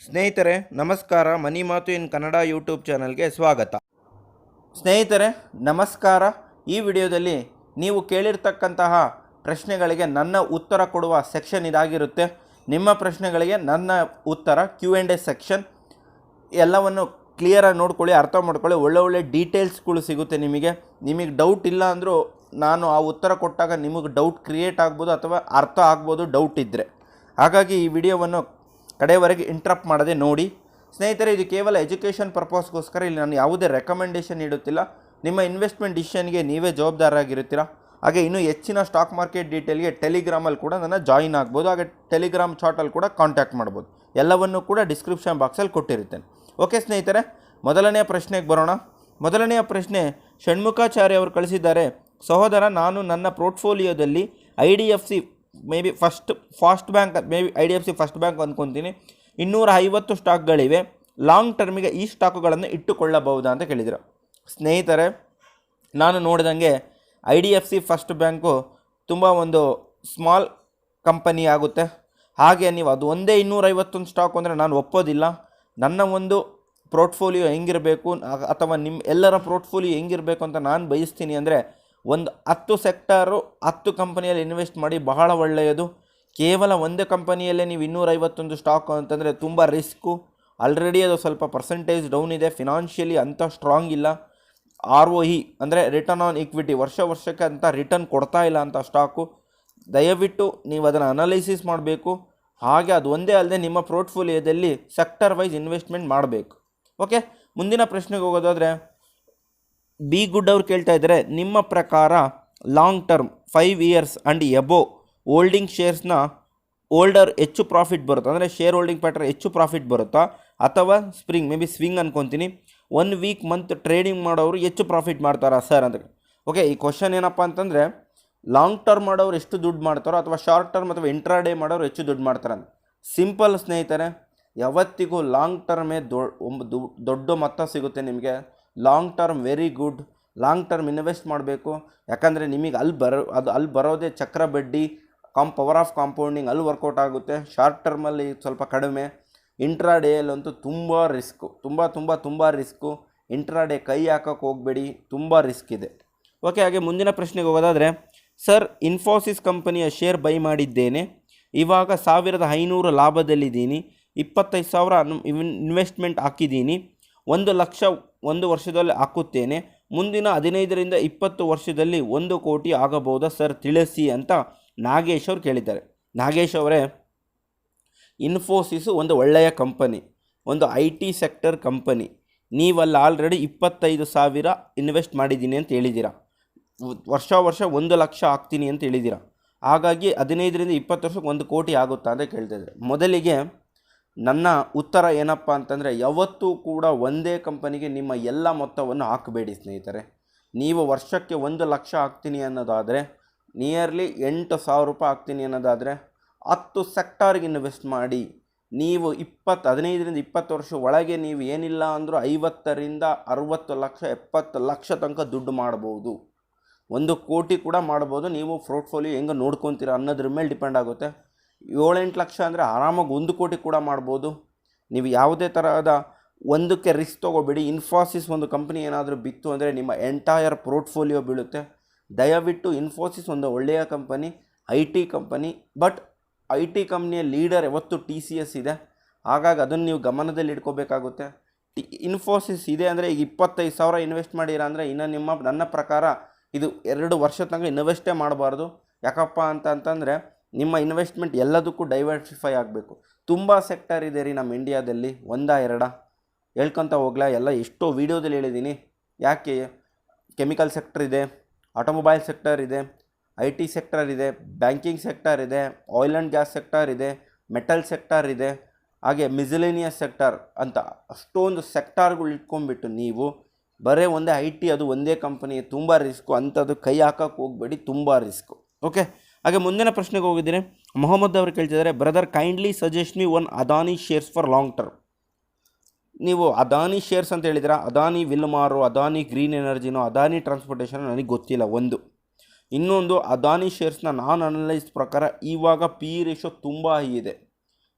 ಸ್ನೇಹಿತರೆ ನಮಸ್ಕಾರ. ಮನಿ ಮಾತು ಇನ್ ಕನ್ನಡ ಯೂಟ್ಯೂಬ್ ಚಾನಲ್ಗೆ ಸ್ವಾಗತ. ಸ್ನೇಹಿತರೆ ನಮಸ್ಕಾರ. ಈ ವಿಡಿಯೋದಲ್ಲಿ ನೀವು ಕೇಳಿರ್ತಕ್ಕಂತಹ ಪ್ರಶ್ನೆಗಳಿಗೆ ನನ್ನ ಉತ್ತರ ಕೊಡುವ ಸೆಕ್ಷನ್ ಇದಾಗಿರುತ್ತೆ. ನಿಮ್ಮ ಪ್ರಶ್ನೆಗಳಿಗೆ ನನ್ನ ಉತ್ತರ Q&A ಸೆಕ್ಷನ್. ಎಲ್ಲವನ್ನು ಕ್ಲಿಯರಾಗಿ ನೋಡ್ಕೊಳ್ಳಿ, ಅರ್ಥ ಮಾಡ್ಕೊಳ್ಳಿ. ಒಳ್ಳೆ ಡೀಟೇಲ್ಸ್ಗಳು ಸಿಗುತ್ತೆ ನಿಮಗೆ ಡೌಟ್ ಇಲ್ಲ ಅಂದರೂ ನಾನು ಆ ಉತ್ತರ ಕೊಟ್ಟಾಗ ನಿಮಗೆ ಡೌಟ್ ಕ್ರಿಯೇಟ್ ಆಗ್ಬೋದು ಅಥವಾ ಅರ್ಥ ಆಗ್ಬೋದು ಡೌಟ್ ಇದ್ದರೆ. ಹಾಗಾಗಿ ಈ ವಿಡಿಯೋವನ್ನು ಕಡೆಯವರೆಗೆ ಇಂಟ್ರಪ್ಟ್ ಮಾಡದೆ ನೋಡಿ. ಸ್ನೇಹಿತರೆ, ಇದು ಕೇವಲ ಎಜುಕೇಷನ್ ಪರ್ಪಸ್ಗೋಸ್ಕರ. ಇಲ್ಲಿ ನಾನು ಯಾವುದೇ ರೆಕಮೆಂಡೇಷನ್ ನೀಡುತ್ತಿಲ್ಲ. ನಿಮ್ಮ ಇನ್ವೆಸ್ಟ್ಮೆಂಟ್ ಡಿಸಿಷನ್ಗೆ ನೀವೇ ಜವಾಬ್ದಾರರಾಗಿರ್ತೀರ. ಹಾಗೆ ಇನ್ನೂ ಹೆಚ್ಚಿನ ಸ್ಟಾಕ್ ಮಾರ್ಕೆಟ್ ಡೀಟೇಲ್ಗೆ ಟೆಲಿಗ್ರಾಮಲ್ಲಿ ಕೂಡ ನನ್ನ ಜಾಯಿನ್ ಆಗ್ಬೋದು. ಹಾಗೆ ಟೆಲಿಗ್ರಾಮ್ ಚಾಟಲ್ಲಿ ಕೂಡ ಕಾಂಟ್ಯಾಕ್ಟ್ ಮಾಡ್ಬೋದು. ಎಲ್ಲವನ್ನೂ ಕೂಡ ಡಿಸ್ಕ್ರಿಪ್ಷನ್ ಬಾಕ್ಸಲ್ಲಿ ಕೊಟ್ಟಿರುತ್ತೇನೆ. ಓಕೆ ಸ್ನೇಹಿತರೆ, ಮೊದಲನೆಯ ಪ್ರಶ್ನೆಗೆ ಬರೋಣ. ಮೊದಲನೆಯ ಪ್ರಶ್ನೆ ಷಣ್ಮುಖಾಚಾರ್ಯ ಅವರು ಕಳಿಸಿದ್ದಾರೆ. ಸಹೋದರ, ನಾನು ನನ್ನ ಪೋರ್ಟ್ಫೋಲಿಯೋದಲ್ಲಿ IDFC first bank IDFC first bank ಅಂದ್ಕೊತೀನಿ 250 ಸ್ಟಾಕ್ಗಳಿವೆ. ಲಾಂಗ್ ಟರ್ಮಿಗೆ ಈ ಸ್ಟಾಕುಗಳನ್ನು ಇಟ್ಟುಕೊಳ್ಳಬಹುದಾ ಅಂತ ಕೇಳಿದರು. ಸ್ನೇಹಿತರೆ, ನಾನು ನೋಡಿದಂಗೆ IDFC ಫಸ್ಟ್ ಬ್ಯಾಂಕು ತುಂಬ ಒಂದು ಸ್ಮಾಲ್ ಕಂಪನಿ ಆಗುತ್ತೆ. ಹಾಗೆ ನೀವು ಅದು ಒಂದೇ 251 ಸ್ಟಾಕ್ ಅಂದರೆ ನಾನು ಒಪ್ಪೋದಿಲ್ಲ. ನನ್ನ ಒಂದು ಪೋರ್ಟ್ಫೋಲಿಯೋ ಹೆಂಗಿರಬೇಕು ಅಥವಾ ನಿಮ್ಮ ಎಲ್ಲರ ಪೋರ್ಟ್ಫೋಲಿಯೋ ಹೆಂಗಿರಬೇಕು ಅಂತ ನಾನು ಬಯಸ್ತೀನಿ ಅಂದರೆ, ಒಂದು 10 ಸೆಕ್ಟರು 10 ಕಂಪನಿಯಲ್ಲಿ ಇನ್ವೆಸ್ಟ್ ಮಾಡಿ, ಬಹಳ ಒಳ್ಳೆಯದು. ಕೇವಲ ಒಂದೇ ಕಂಪನಿಯಲ್ಲೇ ನೀವು 251 ಸ್ಟಾಕ್ ಅಂತಂದರೆ ತುಂಬ ರಿಸ್ಕು. ಆಲ್ರೆಡಿ ಅದು ಸ್ವಲ್ಪ ಪರ್ಸೆಂಟೇಜ್ ಡೌನ್ ಇದೆ, ಫಿನಾನ್ಷಿಯಲಿ ಅಂಥ ಸ್ಟ್ರಾಂಗ್ ಇಲ್ಲ. ROE ಅಂದರೆ ರಿಟರ್ನ್ ಆನ್ ಈಕ್ವಿಟಿ ವರ್ಷಕ್ಕೆ ಅಂತ ರಿಟರ್ನ್ ಕೊಡ್ತಾ ಇಲ್ಲ ಅಂತ ಸ್ಟಾಕು. ದಯವಿಟ್ಟು ನೀವು ಅದನ್ನು ಅನಾಲಿಸಿಸ್ ಮಾಡಬೇಕು. ಹಾಗೆ ಅದು ಒಂದೇ ಅಲ್ಲದೆ ನಿಮ್ಮ ಪೋರ್ಟ್ಫೋಲಿಯೋದಲ್ಲಿ ಸೆಕ್ಟರ್ ವೈಸ್ ಇನ್ವೆಸ್ಟ್ಮೆಂಟ್ ಮಾಡಬೇಕು. ಓಕೆ, ಮುಂದಿನ ಪ್ರಶ್ನೆಗೆ ಹೋಗೋದಾದರೆ ಬಿ ಗುಡ್ ಅವ್ರು ಕೇಳ್ತಾ ಇದ್ದಾರೆ, ನಿಮ್ಮ ಪ್ರಕಾರ long term 5 years and above holding ಶೇರ್ಸ್ನ ಹೋಲ್ಡರ್ ಹೆಚ್ಚು ಪ್ರಾಫಿಟ್ ಬರುತ್ತಾ, ಅಂದರೆ ಶೇರ್ ಹೋಲ್ಡಿಂಗ್ ಪ್ಯಾಟರ್ನ್ ಹೆಚ್ಚು ಪ್ರಾಫಿಟ್ ಬರುತ್ತಾ, ಅಥವಾ ಸ್ವಿಂಗ್ ಅನ್ಕೊತೀನಿ 1 ವೀಕ್ ಮಂತ್ ಟ್ರೇಡಿಂಗ್ ಮಾಡೋರು ಹೆಚ್ಚು ಪ್ರಾಫಿಟ್ ಮಾಡ್ತಾರಾ ಸರ್ ಅಂತ. ಓಕೆ, ಈ ಕ್ವಶನ್ ಏನಪ್ಪ ಅಂತಂದರೆ, ಲಾಂಗ್ ಟರ್ಮ್ ಮಾಡೋರು ಎಷ್ಟು ದುಡ್ಡು ಮಾಡ್ತಾರೋ ಅಥವಾ ಶಾರ್ಟ್ ಟರ್ಮ್ ಅಥವಾ ಇಂಟ್ರಾಡೇ ಮಾಡೋರು ಹೆಚ್ಚು ದುಡ್ಡು ಮಾಡ್ತಾರೆ ಅಂತ. ಸಿಂಪಲ್ ಸ್ನೇಹಿತರೆ, ಯಾವತ್ತಿಗೂ ಲಾಂಗ್ ಟರ್ಮೇ ದೊಡ್ಡ ಮೊತ್ತ ಸಿಗುತ್ತೆ ನಿಮಗೆ. Long term very good. Long term invest ಮಾಡಬೇಕು. ಯಾಕಂದರೆ ನಿಮಗೆ ಅಲ್ಲಿ ಬರೋದೇ ಚಕ್ರ ಬಡ್ಡಿ, ಪವರ್ ಆಫ್ ಕಾಂಪೌಂಡಿಂಗ್ ಅಲ್ಲಿ ವರ್ಕೌಟ್ ಆಗುತ್ತೆ. ಶಾರ್ಟ್ ಟರ್ಮಲ್ಲಿ ಸ್ವಲ್ಪ ಕಡಿಮೆ. ಇಂಟ್ರಾಡೇಯಲ್ಲಂತೂ ತುಂಬ ರಿಸ್ಕು, ತುಂಬ ರಿಸ್ಕು. ಇಂಟ್ರಾಡೇ ಕೈ ಹಾಕೋಕ್ಕೆ ಹೋಗಬೇಡಿ, ತುಂಬ ರಿಸ್ಕ್ ಇದೆ. ಓಕೆ, ಹಾಗೆ ಮುಂದಿನ ಪ್ರಶ್ನೆಗೆ ಹೋಗೋದಾದರೆ, ಸರ್ ಇನ್ಫೋಸಿಸ್ ಕಂಪನಿಯ ಶೇರ್ ಬೈ ಮಾಡಿದ್ದೇನೆ. ಇವಾಗ 1500 ಲಾಭದಲ್ಲಿದ್ದೀನಿ. 25,000 ಇನ್ವೆಸ್ಟ್ಮೆಂಟ್ ಹಾಕಿದ್ದೀನಿ. 1 ಲಕ್ಷ 1 ವರ್ಷದಲ್ಲಿ ಹಾಕುತ್ತೇನೆ. ಮುಂದಿನ 15ರಿಂದ 20 ವರ್ಷದಲ್ಲಿ 1 ಕೋಟಿ ಆಗಬಹುದಾ ಸರ್, ತಿಳಿಸಿ ಅಂತ ನಾಗೇಶ್ ಅವರು ಕೇಳಿದ್ದಾರೆ. ನಾಗೇಶ್ ಅವರೇ, ಇನ್ಫೋಸಿಸು ಒಂದು ಒಳ್ಳೆಯ ಕಂಪನಿ, ಒಂದು IT ಸೆಕ್ಟರ್ ಕಂಪನಿ. ನೀವಲ್ಲಿ ಆಲ್ರೆಡಿ 25,000 ಇನ್ವೆಸ್ಟ್ ಮಾಡಿದ್ದೀನಿ ಅಂತ ಹೇಳಿದ್ದೀರಾ. ವರ್ಷ 1 ಲಕ್ಷ ಹಾಕ್ತೀನಿ ಅಂತ ಹೇಳಿದ್ದೀರಾ. ಹಾಗಾಗಿ 15ರಿಂದ 20 ವರ್ಷಕ್ಕೆ 1 ಕೋಟಿ ಆಗುತ್ತಾ ಅಂತ ಕೇಳ್ತಾಯಿದ್ದಾರೆ. ಮೊದಲಿಗೆ ನನ್ನ ಉತ್ತರ ಏನಪ್ಪ ಅಂತಂದರೆ, ಯಾವತ್ತೂ ಕೂಡ ಒಂದೇ ಕಂಪನಿಗೆ ನಿಮ್ಮ ಎಲ್ಲ ಮೊತ್ತವನ್ನು ಹಾಕಬೇಡಿ ಸ್ನೇಹಿತರೆ. ನೀವು ವರ್ಷಕ್ಕೆ 1 ಲಕ್ಷ ಹಾಕ್ತೀನಿ ಅನ್ನೋದಾದರೆ, ನಿಯರ್ಲಿ 8,000 ರೂಪಾಯಿ ಹಾಕ್ತೀನಿ ಅನ್ನೋದಾದರೆ 10 ಸೆಕ್ಟಾರ್ಗೆ ಇನ್ವೆಸ್ಟ್ ಮಾಡಿ. ನೀವು 15ರಿಂದ 20 ವರ್ಷ ಒಳಗೆ ನೀವು ಏನಿಲ್ಲ ಅಂದರೂ 50ರಿಂದ 60 ಲಕ್ಷ 70 ಲಕ್ಷ ತನಕ ದುಡ್ಡು ಮಾಡ್ಬೋದು. 1 ಕೋಟಿ ಕೂಡ ಮಾಡ್ಬೋದು. ನೀವು ಪೋರ್ಟ್ಫೋಲಿಯೋ ಹೆಂಗೆ ನೋಡ್ಕೊತೀರ ಅನ್ನೋದ್ರ ಮೇಲೆ ಡಿಪೆಂಡ್ ಆಗುತ್ತೆ. 7-8 ಲಕ್ಷ ಅಂದರೆ ಆರಾಮಾಗಿ 1 ಕೋಟಿ ಕೂಡ ಮಾಡ್ಬೋದು. ನೀವು ಯಾವುದೇ ತರಹದ ಒಂದಕ್ಕೆ ರಿಸ್ಕ್ ತೊಗೋಬೇಡಿ. ಇನ್ಫೋಸಿಸ್ ಒಂದು ಕಂಪ್ನಿ ಏನಾದರೂ ಬಿತ್ತು ಅಂದರೆ ನಿಮ್ಮ ಎಂಟೈರ್ ಪೋರ್ಟ್ಫೋಲಿಯೋ ಬೀಳುತ್ತೆ. ದಯವಿಟ್ಟು ಇನ್ಫೋಸಿಸ್ ಒಂದು ಒಳ್ಳೆಯ company, IT company. But IT ಕಂಪ್ನಿಯ ಲೀಡರ್ ಯಾವತ್ತು TCS ಇದೆ. ಹಾಗಾಗಿ ಅದನ್ನು ನೀವು ಗಮನದಲ್ಲಿ ಇಟ್ಕೋಬೇಕಾಗುತ್ತೆ. ಇನ್ಫೋಸಿಸ್ ಇದೆ ಅಂದರೆ ಈಗ 25,000 ಇನ್ವೆಸ್ಟ್ ಮಾಡಿರ ಅಂದರೆ ಇನ್ನು ನನ್ನ ಪ್ರಕಾರ ಇದು 2 ವರ್ಷ ತನಕ ಇನ್ವೆಸ್ಟೇ ಮಾಡಬಾರ್ದು. ಯಾಕಪ್ಪ ಅಂತಂದರೆ ನಿಮ್ಮ ಇನ್ವೆಸ್ಟ್ಮೆಂಟ್ ಎಲ್ಲದಕ್ಕೂ ಡೈವರ್ಸಿಫೈ ಆಗಬೇಕು. ತುಂಬ ಸೆಕ್ಟರ್ ಇದೆ ರೀ ನಮ್ಮ ಇಂಡಿಯಾದಲ್ಲಿ, 1-2 ಹೇಳ್ಕೊತ ಹೋಗ್ಲಾ, ಎಲ್ಲ ಎಷ್ಟೋ ವೀಡಿಯೋದಲ್ಲಿ ಹೇಳಿದ್ದೀನಿ. ಯಾಕೆ ಕೆಮಿಕಲ್ ಸೆಕ್ಟರ್ ಇದೆ, ಆಟೋಮೊಬೈಲ್ ಸೆಕ್ಟರ್ ಇದೆ, IT ಸೆಕ್ಟರ್ ಇದೆ, ಬ್ಯಾಂಕಿಂಗ್ ಸೆಕ್ಟರ್ ಇದೆ, ಆಯಿಲ್ ಆ್ಯಂಡ್ ಗ್ಯಾಸ್ ಸೆಕ್ಟರ್ ಇದೆ, ಮೆಟಲ್ ಸೆಕ್ಟರ್ ಇದೆ, ಹಾಗೆ ಮಿಸಲೇನಿಯಸ್ ಸೆಕ್ಟರ್ ಅಂತ ಅಷ್ಟೊಂದು ಸೆಕ್ಟಾರ್ಗಳು ಇಟ್ಕೊಂಡ್ಬಿಟ್ಟು ನೀವು ಬರೀ ಒಂದೇ IT ಅದು ಒಂದೇ ಕಂಪನಿ, ತುಂಬ ರಿಸ್ಕು. ಅಂಥದ್ದು ಕೈ ಹಾಕೋಕ್ಕೆ ಹೋಗಬೇಡಿ, ತುಂಬ ರಿಸ್ಕು. ಓಕೆ, ಹಾಗೆ ಮುಂದಿನ ಪ್ರಶ್ನೆಗೆ ಹೋಗಿದ್ದೀನಿ. ಮೊಹಮ್ಮದ್ ಅವರು ಕೇಳ್ತಿದ್ದಾರೆ, brother kindly suggest me 1 Adani shares for long term. ನೀವು ಅದಾನಿ ಶೇರ್ಸ್ ಅಂತ ಹೇಳಿದಿರಾ. ಅದಾನಿ ವಿಲ್ಮಾರೋ, ಅದಾನಿ ಗ್ರೀನ್ ಎನರ್ಜಿನೋ, ಅದಾನಿ ಟ್ರಾನ್ಸ್ಪೋರ್ಟೇಷನ್ ನನಗೆ ಗೊತ್ತಿಲ್ಲ. ಇನ್ನೊಂದು ಅದಾನಿ ಶೇರ್ಸ್ನ ನಾನು ಅನಲೈಸ್ ಪ್ರಕಾರ ಇವಾಗ PE ರೇಷೋ ತುಂಬ ಹೈ ಇದೆ.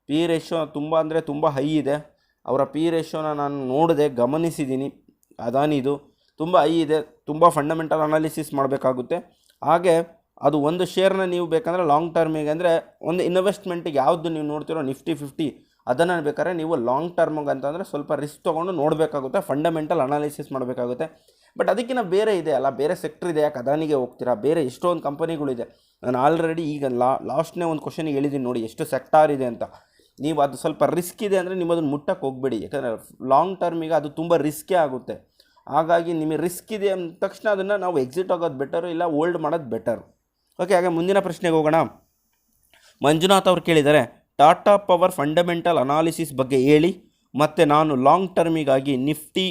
ಪಿ ರೇಷಿಯೋ ತುಂಬ ಅಂದರೆ ತುಂಬ ಹೈ ಇದೆ. ಅವರ ಪಿ ರೇಷಿಯೋನ ನಾನು ನೋಡಿದೆ, ಗಮನಿಸಿದ್ದೀನಿ. ಅದಾನಿದು ತುಂಬ ಹೈ ಇದೆ, ತುಂಬ ಫಂಡಮೆಂಟಲ್ ಅನಾಲಿಸಿಸ್ ಮಾಡಬೇಕಾಗುತ್ತೆ. ಹಾಗೆ ಅದು ಒಂದು ಶೇರ್ನ ನೀವು ಬೇಕಂದರೆ ಲಾಂಗ್ ಟರ್ಮಿಗೆ ಅಂದರೆ ಒಂದು ಇನ್ವೆಸ್ಟ್ಮೆಂಟಿಗೆ ಯಾವುದು ನೀವು ನೋಡ್ತಿರೋ ನಿಫ್ಟಿ 50 ಅದನ್ನು ಬೇಕಾದ್ರೆ ನೀವು ಲಾಂಗ್ ಟರ್ಮಿಗೆ ಅಂತಂದರೆ ಸ್ವಲ್ಪ ರಿಸ್ಕ್ ತೊಗೊಂಡು ನೋಡಬೇಕಾಗುತ್ತೆ, ಫಂಡಮೆಂಟಲ್ ಅನಾಲಿಸಿಸ್ ಮಾಡಬೇಕಾಗುತ್ತೆ. ಬಟ್ ಅದಕ್ಕಿಂತ ಬೇರೆ ಇದೆ ಅಲ್ಲ, ಬೇರೆ ಸೆಕ್ಟ್ರ್ ಇದೆ, ಯಾಕೆ ಅದಾನಿಗೆ ಹೋಗ್ತೀರಾ? ಬೇರೆ ಎಷ್ಟೊಂದು ಕಂಪನಿಗಳಿದೆ. ನಾನು ಆಲ್ರೆಡಿ ಈಗ ಲಾಸ್ಟ್ನೇ ಒಂದು ಕ್ವಶನಿಗೆ ಹೇಳಿದ್ದೀನಿ ನೋಡಿ, ಎಷ್ಟು ಸೆಕ್ಟಾರ್ ಇದೆ ಅಂತ. ನೀವು ಅದು ಸ್ವಲ್ಪ ರಿಸ್ಕ್ ಇದೆ ಅಂದರೆ ನೀವು ಅದನ್ನು ಮುಟ್ಟಕ್ಕೆ ಹೋಗಬೇಡಿ, ಯಾಕಂದರೆ ಲಾಂಗ್ ಟರ್ಮಿಗೆ ಅದು ತುಂಬ ರಿಸ್ಕೇ ಆಗುತ್ತೆ. ಹಾಗಾಗಿ ನಿಮಗೆ ರಿಸ್ಕ್ ಇದೆ ಅಂದ ತಕ್ಷಣ ಅದನ್ನು ನಾವು ಎಕ್ಸಿಟ್ ಆಗೋದು ಬೆಟರು, ಇಲ್ಲ ಹೋಲ್ಡ್ ಮಾಡೋದು ಬೆಟರು. ಓಕೆ, ಹಾಗೆ ಮುಂದಿನ ಪ್ರಶ್ನೆಗೆ ಹೋಗೋಣ. ಮಂಜುನಾಥ್ ಅವರು ಕೇಳಿದ್ದಾರೆ, ಟಾಟಾ ಪವರ್ ಫಂಡಮೆಂಟಲ್ ಅನಾಲಿಸಿಸ್ ಬಗ್ಗೆ ಹೇಳಿ, ಮತ್ತು ನಾನು ಲಾಂಗ್ ಟರ್ಮಿಗಾಗಿ ನಿಫ್ಟಿ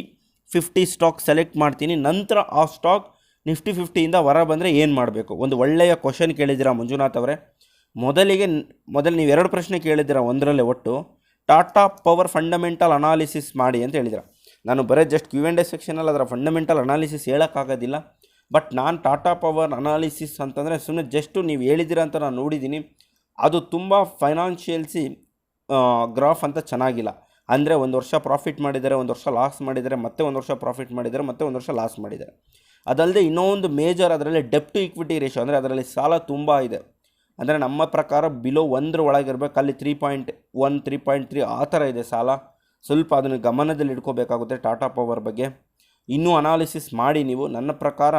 50 ಸ್ಟಾಕ್ ಸೆಲೆಕ್ಟ್ ಮಾಡ್ತೀನಿ, ನಂತರ ಆ ಸ್ಟಾಕ್ ನಿಫ್ಟಿ 50ಯಿಂದ ಹೊರ ಬಂದರೆ ಏನು ಮಾಡಬೇಕು? ಒಂದು ಒಳ್ಳೆಯ ಕ್ವಶನ್ ಕೇಳಿದ್ದೀರಾ ಮಂಜುನಾಥ್ ಅವರೇ. ಮೊದಲು ನೀವು 2 ಪ್ರಶ್ನೆ ಕೇಳಿದ್ದೀರಾ, ಒಂದರಲ್ಲೇ ಒಟ್ಟು ಟಾಟಾ ಪವರ್ ಫಂಡಮೆಂಟಲ್ ಅನಾಲಿಸಿಸ್ ಮಾಡಿ ಅಂತ ಹೇಳಿದ್ದೀರಾ. ನಾನು ಬರೀ ಜಸ್ಟ್ Q&A ಸೆಕ್ಷನಲ್ಲಿ ಅದರ ಫಂಡಮೆಂಟಲ್ ಅನಾಲಿಸಿಸ್ ಹೇಳೋಕ್ಕಾಗೋದಿಲ್ಲ. ಬಟ್ ನಾನು ಟಾಟಾ ಪವರ್ ಅನಾಲಿಸಿಸ್ ಅಂತಂದರೆ ಸುಮ್ಮನೆ ಜಸ್ಟು ನೀವು ಹೇಳಿದ್ದೀರಾ ಅಂತ ನಾನು ನೋಡಿದ್ದೀನಿ. ಅದು ತುಂಬ ಫೈನಾನ್ಷಿಯಲ್ಸಿ ಗ್ರಾಫ್ ಅಂತ ಚೆನ್ನಾಗಿಲ್ಲ. ಅಂದರೆ ಒಂದು ವರ್ಷ ಪ್ರಾಫಿಟ್ ಮಾಡಿದ್ದಾರೆ, ಒಂದು ವರ್ಷ ಲಾಸ್ ಮಾಡಿದ್ದಾರೆ, ಮತ್ತೆ ಒಂದು ವರ್ಷ ಪ್ರಾಫಿಟ್ ಮಾಡಿದ್ದಾರೆ, ಮತ್ತೆ ಒಂದು ವರ್ಷ ಲಾಸ್ ಮಾಡಿದ್ದಾರೆ. ಅದಲ್ಲದೆ ಇನ್ನೊಂದು ಮೇಜರ್ ಅದರಲ್ಲಿ ಡೆಪ್ ಟು ಇಕ್ವಿಟಿ ರೇಷಿಯೋ, ಅಂದರೆ ಅದರಲ್ಲಿ ಸಾಲ ತುಂಬ ಇದೆ. ಅಂದರೆ ನಮ್ಮ ಪ್ರಕಾರ ಬಿಲೋ 1 ಒಳಗಿರಬೇಕು, ಅಲ್ಲಿ 3.1 3.3 ಆ ಥರ ಇದೆ ಸಾಲ. ಸ್ವಲ್ಪ ಅದನ್ನು ಗಮನದಲ್ಲಿ ಇಟ್ಕೋಬೇಕಾಗುತ್ತೆ ಟಾಟಾ ಪವರ್ ಬಗ್ಗೆ. ಇನ್ನೂ ಅನಾಲಿಸಿಸ್ ಮಾಡಿ ನೀವು. ನನ್ನ ಪ್ರಕಾರ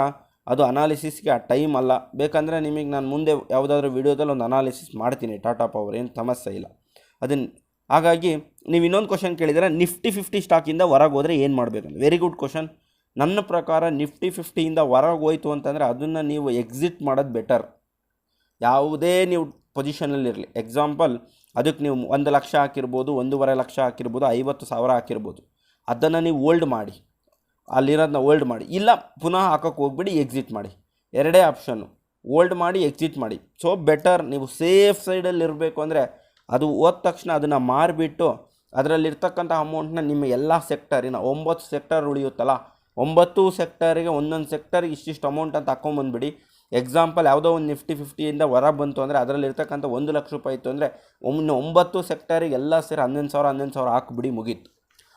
ಅದು ಅನಾಲಿಸಿಸ್ಗೆ ಆ ಟೈಮ್ ಅಲ್ಲ. ಬೇಕಂದರೆ ನಿಮಗೆ ನಾನು ಮುಂದೆ ಯಾವುದಾದ್ರೂ ವೀಡಿಯೋದಲ್ಲಿ ಒಂದು ಅನಾಲಿಸಿಸ್ ಮಾಡ್ತೀನಿ ಟಾಟಾ ಪವರ್, ಏನು ಸಮಸ್ಯೆ ಇಲ್ಲ ಅದನ್ನು. ಹಾಗಾಗಿ ನೀವು ಇನ್ನೊಂದು ಕ್ವಶನ್ ಕೇಳಿದರೆ, ನಿಫ್ಟಿ 50 ಸ್ಟಾಕಿಂದ ಹೊರಗೆ ಹೋದರೆ ಏನು ಮಾಡಬೇಕು? Very good question. ನನ್ನ ಪ್ರಕಾರ ನಿಫ್ಟಿ 50ಯಿಂದ ಹೊರಗೆ ಹೋಯಿತು ಅಂತಂದರೆ ಅದನ್ನು ನೀವು ಎಕ್ಸಿಟ್ ಮಾಡೋದು ಬೆಟರ್. ಯಾವುದೇ ನೀವು ಪೊಸಿಷನಲ್ಲಿರಲಿ, ಎಕ್ಸಾಂಪಲ್ ಅದಕ್ಕೆ ನೀವು 1 ಲಕ್ಷ ಹಾಕಿರ್ಬೋದು, 1.5 ಲಕ್ಷ ಹಾಕಿರ್ಬೋದು, 50,000 ಹಾಕಿರ್ಬೋದು, ಅದನ್ನು ನೀವು ಹೋಲ್ಡ್ ಮಾಡಿ, ಅಲ್ಲಿರೋದನ್ನ ಹೋಲ್ಡ್ ಮಾಡಿ. ಇಲ್ಲ ಪುನಃ ಹಾಕೋಕ್ಕೆ ಹೋಗ್ಬಿಡಿ, ಎಕ್ಸಿಟ್ ಮಾಡಿ. ಎರಡೇ ಆಪ್ಷನ್ನು, ಹೋಲ್ಡ್ ಮಾಡಿ, ಎಕ್ಸಿಟ್ ಮಾಡಿ. ಸೊ ಬೆಟರ್ ನೀವು ಸೇಫ್ ಸೈಡಲ್ಲಿ ಇರಬೇಕು. ಅಂದರೆ ಅದು ಹೋದ ತಕ್ಷಣ ಅದನ್ನು ಮಾರಿಬಿಟ್ಟು ಅದರಲ್ಲಿರ್ತಕ್ಕಂಥ ಅಮೌಂಟ್ನ ನಿಮ್ಮ ಎಲ್ಲ ಸೆಕ್ಟರಿನ 9 ಸೆಕ್ಟರ್ ಉಳಿಯುತ್ತಲ್ಲ, 9 ಸೆಕ್ಟರಿಗೆ ಒಂದೊಂದು ಸೆಕ್ಟರ್ಗೆ ಇಷ್ಟಿಷ್ಟು ಅಮೌಂಟ್ ಅಂತ ಹಾಕ್ಕೊಂಬಂದ್ಬಿಡಿ. ಎಕ್ಸಾಂಪಲ್ ಯಾವುದೋ ಒಂದು ನಿಫ್ಟಿ 50ಯಿಂದ ಹೊರ ಬಂತು ಅಂದರೆ ಅದರಲ್ಲಿರ್ತಕ್ಕಂಥ 1 ಲಕ್ಷ ರೂಪಾಯಿ ಇತ್ತು ಅಂದರೆ 9 ಸೆಕ್ಟರಿಗೆ ಎಲ್ಲ ಸೇರಿ 11,000 ಹಾಕಿಬಿಡಿ, ಮುಗೀತು.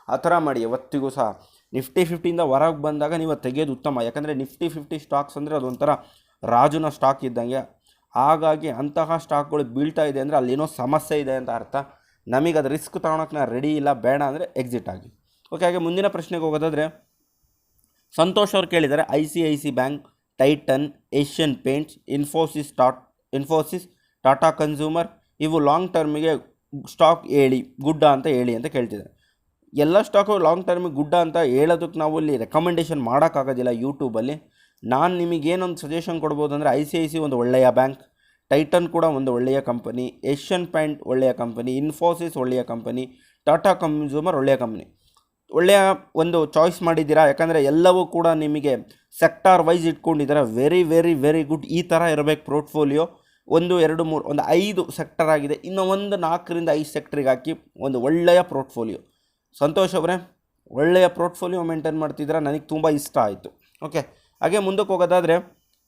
ಆ ಥರ ಮಾಡಿ ಯಾವತ್ತಿಗೂ ಸಹ. ನಿಫ್ಟಿ 50ಯಿಂದ ಹೊರಗೆ ಬಂದಾಗ ನೀವು ತೆಗೆಯೋದು ಉತ್ತಮ. ಯಾಕಂದರೆ ನಿಫ್ಟಿ 50 ಸ್ಟಾಕ್ಸ್ ಅಂದರೆ ಅದೊಂಥರ ರಾಜುನ ಸ್ಟಾಕ್ ಇದ್ದಂಗೆ. ಹಾಗಾಗಿ ಅಂತಹ ಸ್ಟಾಕ್ಗಳು ಬೀಳ್ತಾ ಇದೆ ಅಂದರೆ ಅಲ್ಲೇನೋ ಸಮಸ್ಯೆ ಇದೆ ಅಂತ ಅರ್ಥ. ನಮಗೆ ಅದು ರಿಸ್ಕ್ ತೊಗೊಳಕ್ಕೆ ನಾನು ರೆಡಿ ಇಲ್ಲ, ಬೇಡ ಅಂದರೆ ಎಕ್ಸಿಟ್ ಆಗಿ. ಓಕೆ, ಹಾಗೆ ಮುಂದಿನ ಪ್ರಶ್ನೆಗೆ ಹೋಗೋದಾದರೆ ಸಂತೋಷ್ ಅವ್ರು ಕೇಳಿದ್ದಾರೆ, ICICI bank, tighten, Asian paints, Infosys, Tata consumer ಇವು ಲಾಂಗ್ ಟರ್ಮಿಗೆ ಸ್ಟಾಕ್ ಹೇಳಿ, ಗುಡ್ಡ ಅಂತ ಹೇಳಿ ಅಂತ ಕೇಳ್ತಿದ್ದಾರೆ. ಎಲ್ಲ ಸ್ಟಾಕು ಲಾಂಗ್ ಟರ್ಮಿಗೆ ಗುಡ್ಡ ಅಂತ ಹೇಳೋದಕ್ಕೆ ನಾವು ಇಲ್ಲಿ ರೆಕಮೆಂಡೇಷನ್ ಮಾಡೋಕ್ಕಾಗೋದಿಲ್ಲ ಯೂಟ್ಯೂಬಲ್ಲಿ. ನಾನು ನಿಮಗೇನೊಂದು ಸಜೆಷನ್ ಕೊಡ್ಬೋದು ಅಂದರೆ ICICI ಒಂದು ಒಳ್ಳೆಯ ಬ್ಯಾಂಕ್, ಟೈಟನ್ ಕೂಡ ಒಂದು ಒಳ್ಳೆಯ ಕಂಪನಿ, ಏಷ್ಯನ್ ಪೇಂಟ್ ಒಳ್ಳೆಯ ಕಂಪನಿ, ಇನ್ಫೋಸಿಸ್ ಒಳ್ಳೆಯ ಕಂಪನಿ, ಟಾಟಾ ಕನ್ಸ್ಯೂಮರ್ ಒಳ್ಳೆಯ ಕಂಪನಿ. ಒಳ್ಳೆಯ ಒಂದು ಚಾಯ್ಸ್ ಮಾಡಿದ್ದೀರಾ. ಯಾಕಂದರೆ ಎಲ್ಲವೂ ಕೂಡ ನಿಮಗೆ ಸೆಕ್ಟಾರ್ ವೈಸ್ ಇಟ್ಕೊಂಡಿದ್ದಾರೆ. Very very very good. ಈ ಥರ ಇರಬೇಕು ಪೋರ್ಟ್ಫೋಲಿಯೋ. 1 2 3 ಒಂದು 5 ಸೆಕ್ಟರ್ ಆಗಿದೆ, ಇನ್ನೂ ಒಂದು 4 ರಿಂದ 5 ಸೆಕ್ಟ್ರಿಗೆ ಹಾಕಿ ಒಂದು ಒಳ್ಳೆಯ ಪೋರ್ಟ್ಫೋಲಿಯೋ. ಸಂತೋಷ್ ಅವರೇ, ಒಳ್ಳೆಯ ಪೋರ್ಟ್ಫೋಲಿಯೋ ಮೇಂಟೈನ್ ಮಾಡ್ತಿದ್ದೀರಾ, ನನಗೆ ತುಂಬ ಇಷ್ಟ ಆಯಿತು. ಓಕೆ, ಹಾಗೆ ಮುಂದಕ್ಕೆ ಹೋಗೋದಾದರೆ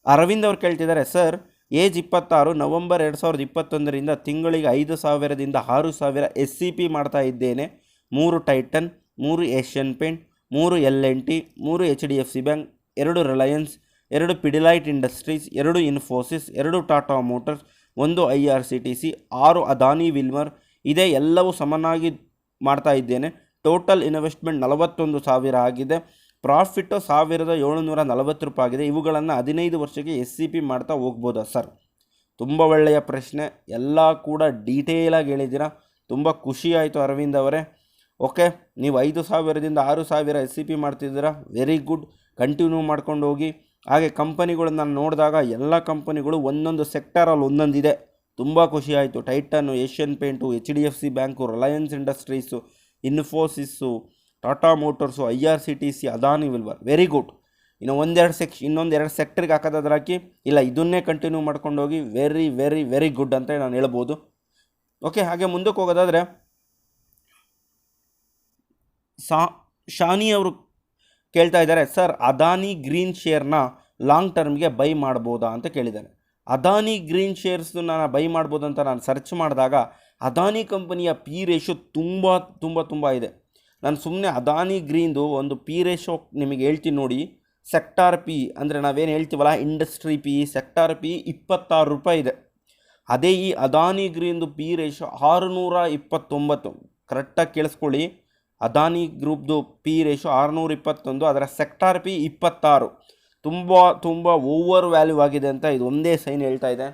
ಅರವಿಂದ್ ಅವ್ರು ಕೇಳ್ತಿದ್ದಾರೆ, ಸರ್ ಏಜ್ 26, ನವಂಬರ್ 2021ರಿಂದ ತಿಂಗಳಿಗೆ 5,000ದಿಂದ 6,000 SCP ಮಾಡ್ತಾ ಇದ್ದೇನೆ. 3 tighten, 3 Asian paint, 3 L&T, 3 HDFC bank, 2 Reliance, 2 Pidilite industries, 2 Infosys, 2 Tata motors, 1 IRCTC, 6 Adani ವಿಲ್ಮರ್ ಇದೆ. ಎಲ್ಲವೂ ಸಮನಾಗಿ ಮಾಡ್ತಾ ಇದ್ದೇನೆ. ಟೋಟಲ್ ಇನ್ವೆಸ್ಟ್ಮೆಂಟ್ 41,000 ಆಗಿದೆ. ಪ್ರಾಫಿಟ್ಟು 1,740 ರೂಪಾಯಿ ಆಗಿದೆ. ಇವುಗಳನ್ನು 15 ವರ್ಷಕ್ಕೆ SCP ಮಾಡ್ತಾ ಹೋಗ್ಬೋದಾ ಸರ್? ತುಂಬ ಒಳ್ಳೆಯ ಪ್ರಶ್ನೆ. ಎಲ್ಲ ಕೂಡ ಡೀಟೇಲಾಗಿ ಹೇಳಿದ್ದೀರಾ, ತುಂಬ ಖುಷಿ ಆಯಿತು ಅರವಿಂದ್ ಅವರೇ. ಓಕೆ, ನೀವು 5,000ದಿಂದ 6,000 SCP ಮಾಡ್ತಿದ್ದೀರಾ, ವೆರಿ ಗುಡ್. ಕಂಟಿನ್ಯೂ ಮಾಡ್ಕೊಂಡು ಹೋಗಿ. ಹಾಗೆ ಕಂಪನಿಗಳನ್ನ ನಾನು ನೋಡಿದಾಗ ಎಲ್ಲ ಕಂಪನಿಗಳು ಒಂದೊಂದು ಸೆಕ್ಟರಲ್ಲಿ ಒಂದೊಂದಿದೆ. ತುಂಬ ಖುಷಿ ಆಯಿತು. Titan, Asian Paint, HDFC bank, Reliance Industries, Infosys, Tata Motors, IRCTC, Adani Wilmar, very good. ಇನ್ನೊಂದು 2 ಸೆಕ್ಟರ್ಗೆ ಹಾಕೋದಾದ್ರೆ ಹಾಕಿ, ಇಲ್ಲ ಇದನ್ನೇ ಕಂಟಿನ್ಯೂ ಮಾಡ್ಕೊಂಡು ಹೋಗಿ. ವೆರಿ ವೆರಿ ವೆರಿ ಗುಡ್ ಅಂತ ನಾನು ಹೇಳ್ಬೋದು. ಓಕೆ, ಹಾಗೆ ಮುಂದಕ್ಕೆ ಹೋಗೋದಾದರೆ ಶಾನಿ ಅವರು ಕೇಳ್ತಾ ಇದ್ದಾರೆ, ಸರ್ ಅದಾನಿ ಗ್ರೀನ್ ಶೇರ್ನ ಲಾಂಗ್ ಟರ್ಮ್ಗೆ ಬೈ ಮಾಡ್ಬೋದಾ ಅಂತ ಕೇಳಿದ್ದಾರೆ. ಅದಾನಿ ಗ್ರೀನ್ ಶೇರ್ಸ್ನ ನಾನು ಬೈ ಮಾಡ್ಬೋದು ಅಂತ ನಾನು ಸರ್ಚ್ ಮಾಡಿದಾಗ ಅದಾನಿ ಕಂಪನಿಯ ಪಿ ರೇಷೋ ತುಂಬ ಇದೆ. ನಾನು ಸುಮ್ಮನೆ ಅದಾನಿ ಗ್ರೀನ್ದು ಒಂದು ಪಿ ರೇಷೋ ನಿಮಗೆ ಹೇಳ್ತೀನಿ ನೋಡಿ. ಸೆಕ್ಟಾರ್ ಪಿ ಅಂದರೆ ನಾವೇನು ಹೇಳ್ತೀವಲ್ಲ ಇಂಡಸ್ಟ್ರಿ ಪಿ, ಸೆಕ್ಟಾರ್ ಪಿ 26 ರೂಪಾಯಿ ಇದೆ. ಅದೇ ಈ ಅದಾನಿ ಗ್ರೀನ್ದು ಪಿ ರೇಷೋ 629. ಕರೆಕ್ಟಾಗಿ ಕೇಳಿಸ್ಕೊಳ್ಳಿ, ಅದಾನಿ ಗ್ರೂಪ್ದು ಪಿ ರೇಷೋ 621, ಅದರ ಸೆಕ್ಟಾರ್ ಪಿ 26. ತುಂಬ ಓವರ್ ವ್ಯಾಲ್ಯೂ ಆಗಿದೆ ಅಂತ ಇದು ಒಂದೇ ಸೈನ್ ಹೇಳ್ತಾ ಇದೆ.